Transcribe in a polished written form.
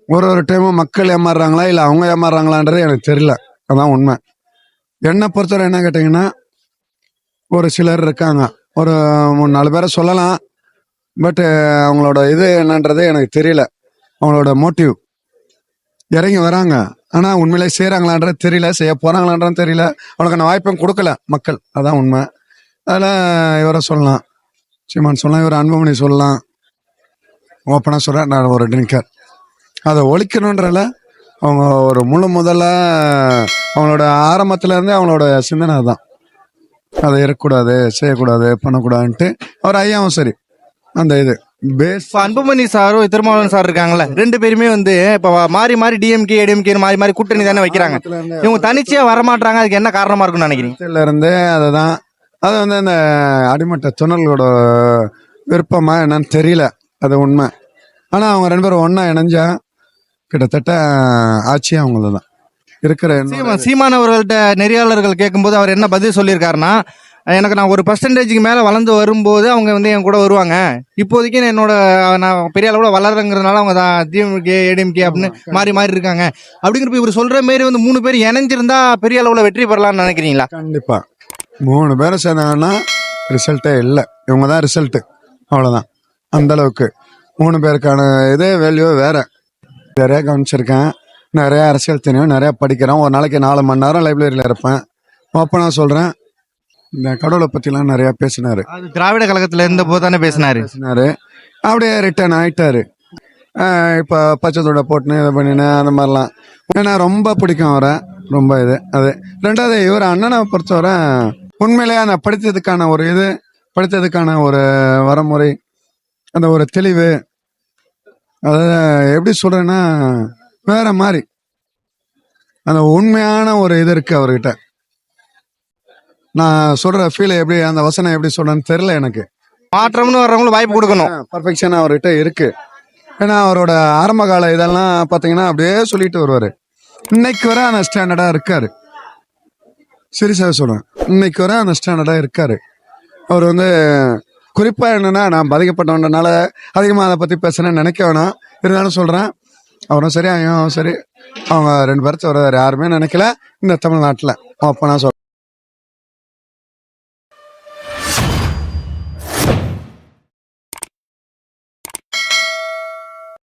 ஒரு ஒரு டைமும் மக்கள் ஏமாறுறாங்களா இல்லை அவங்க ஏமாறுறாங்களான்றது எனக்கு தெரியல. அதான் உண்மை. என்னை பொறுத்தவரை என்ன கேட்டிங்கன்னா, ஒரு சிலர் இருக்காங்க, ஒரு 3-4 பேரை சொல்லலாம். பட் அவங்களோட இது என்னன்றது எனக்கு தெரியல. அவங்களோட மோட்டிவ் இறங்கி வராங்க, ஆனால் உண்மையிலே செய்கிறாங்களான்றது தெரியல, செய்ய போகிறாங்களான்றது தெரியல. அவனுக்கான வாய்ப்பும் கொடுக்கல மக்கள், அதான் உண்மை. அதில் இவரை சொல்லலாம், சீமான் சொல்லலாம், இவர் அன்புமணி சொல்லலாம். ஓப்பனாக சொல்கிறேன், நான் ஒரு ட்ரிங்கர். அதை ஒழிக்கணுன்றல அவங்க ஒரு முதல்ல அவங்களோட ஆரம்பத்துலேருந்தே அவங்களோட சிந்தனை தான். அதை இருக்கக்கூடாது, செய்யக்கூடாது, பண்ணக்கூடாதுன்ட்டு அவர் ஐயாவும் சரி அந்த இது பேஸ். இப்போ அன்புமணி சாரும் திருமாவளவன் சார் இருக்காங்கல்ல, ரெண்டு பேருமே வந்து இப்போ மாறி மாறி டிஎம்கே ஏடிஎம்கே மாறி மாறி கூட்டணி தானே வைக்கிறாங்க. இவங்க தனிச்சே வரமாட்டாங்க, அதுக்கு என்ன காரணமா இருக்கும்னு நினைக்கிறீங்க? இருந்து அதை தான், அது வந்து இந்த அடிமட்ட துணர்களோட விருப்பமா என்னன்னு தெரியல, அது உண்மை. ஆனால் அவங்க 2 பேரும் ஒன்றா இணைஞ்சா கிட்டத்தட்ட ஆட்சியே அவங்கள தான் இருக்கிற. சீமான் அவர்கள்ட்ட நெறியாளர்கள் கேட்கும்போது அவர் என்ன பதில் சொல்லியிருக்காருன்னா, எனக்கு நான் ஒரு பர்சன்டேஜுக்கு மேலே வளர்ந்து வரும்போது அவங்க வந்து என் கூட வருவாங்க, இப்போதைக்கு நான் பெரிய அளவில் வளர்றங்கிறதுனால அவங்க தான் டிஎம்கே ஏடிஎம்கே அப்படின்னு மாறி மாறி இருக்காங்க அப்படிங்கிறப்ப இவர் சொல்கிற மாரி வந்து 3 பேர் இணைஞ்சிருந்தா பெரிய அளவில் வெற்றி பெறலாம்னு நினைக்கிறீங்களா? கண்டிப்பாக 3 பேரும் சேர்ந்தாங்கன்னா ரிசல்ட்டே இல்லை, இவங்க தான் ரிசல்ட்டு, அவ்வளோதான். அந்தளவுக்கு 3 பேருக்கான இதே வேல்யூ வேறு. நிறையா கவனிச்சிருக்கேன், நிறையா அரசியல் தெரியும், நிறையா படிக்கிறேன். ஒரு நாளைக்கு 4 மணி நேரம் லைப்ரரியில் இருப்பேன். ஓப்பனாக சொல்கிறேன், இந்த கடவுளை பற்றிலாம் நிறையா பேசினார். அது திராவிட கழகத்தில் இருந்த போது தானே பேசினார். அப்படியே ரிட்டர்ன் ஆகிட்டார். இப்போ பச்சை தோட போட்டுன்னு இதை பண்ணினேன் அந்த மாதிரிலாம். ஏன்னா ரொம்ப பிடிக்கும் அவரை, ரொம்ப இது. அது 2வது இவர் அண்ணனை பொறுத்தவரை உண்மையிலேயே அந்த படித்ததுக்கான ஒரு இது, படித்ததுக்கான ஒரு வரமுறை, அந்த ஒரு தெளிவு, அதாவது எப்படி சொல்கிறேன்னா வேற மாதிரி அந்த உண்மையான ஒரு இது இருக்குது அவர்கிட்ட. நான் சொல்கிற ஃபீலை எப்படி, அந்த வசனம் எப்படி சொல்கிறேன்னு தெரில எனக்கு. மாற்றம்னு வர்றவங்களுக்கு வாய்ப்பு கொடுக்கணும், பர்ஃபெக்ஷனாக அவர்கிட்ட இருக்குது. ஏன்னா அவரோட ஆரம்ப கால இதெல்லாம் பார்த்தீங்கன்னா அப்படியே சொல்லிட்டு வருவார். இன்னைக்கு வர அந்த ஸ்டாண்டர்டாக இருக்கார். சீரியஸாக சொல்கிறேன், இன்னைக்கு வர அந்த ஸ்டாண்டர்டாக இருக்கார். அவர் வந்து குறிப்பாக என்னென்னா, நான் பாதிக்கப்பட்டவன்றனால அதிகமாக அதை பற்றி பேசுகிறேன்னு நினைக்க வேணாம். இருந்தாலும் சொல்கிறேன், அவரும் சரி ஐயாவும் சரி, அவங்க 2 பேர்த்து வர யாருமே நினைக்கல இந்த தமிழ்நாட்டில். அப்போ நான் சொல்கிறேன்.